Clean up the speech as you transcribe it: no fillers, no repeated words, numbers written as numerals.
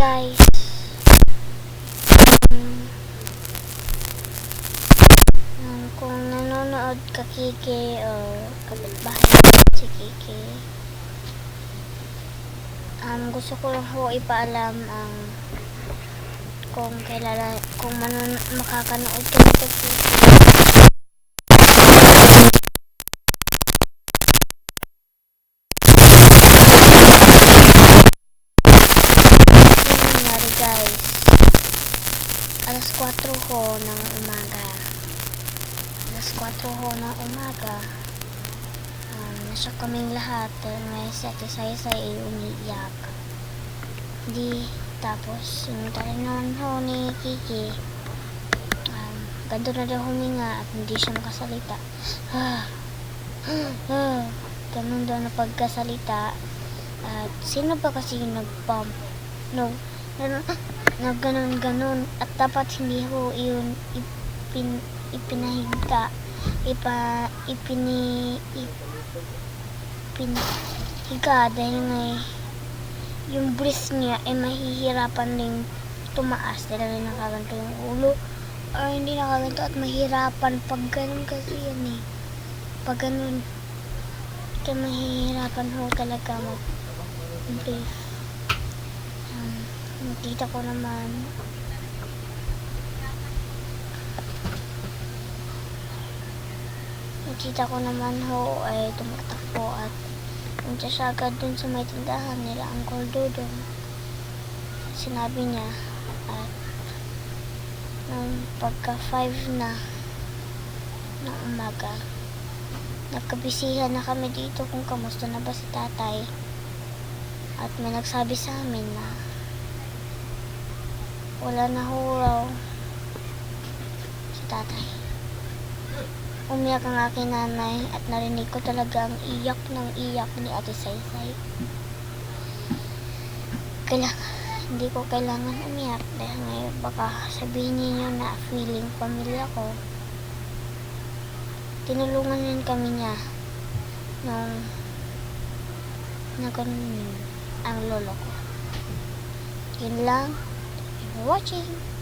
guys, kung nanonood ka Kiki o kapitbahay si Kiki, gusto ko lang ho ipaalam kung makakanood ka nito Kiki. Guys, alas 4 ho ng umaga. Nasa kaming lahat. May saysay umiiyak. Tapos yung talagang ho ni Kiki, ganda na daw huminga at hindi siya makasalita. Ganun daw na pagkasalita. At sino ba kasi yung nag-pump? Ganun at dapat hindi ho yun ipinahiga dahil ngay yung breast niya ay mahihirapan ding tumaas dahil nakaganto yung ulo hindi nakaganto at mahirapan pag ganun kasi yan pag ganun kaya mahihirapan ho talaga mag-breathe. Nakita ko naman ho ay tumatakbo at punta siya agad dun sa may tindahan nila Uncle Dodong. Sinabi niya at nung pagka 5 na ng umaga nagkabisihan na kami dito kung kamusta na ba si tatay at may nagsabi sa amin na wala na ho raw si tatay. Umiyak ang aking nanay at narinig ko talaga ang iyak ng iyak ni Ate Saysay. Hindi ko kailangan umiyak dahil ngayon baka sabihin niyo na feeling pamilya ko. Tinulungan din kami niya nung ang lolo ko. Yun lang. Watching.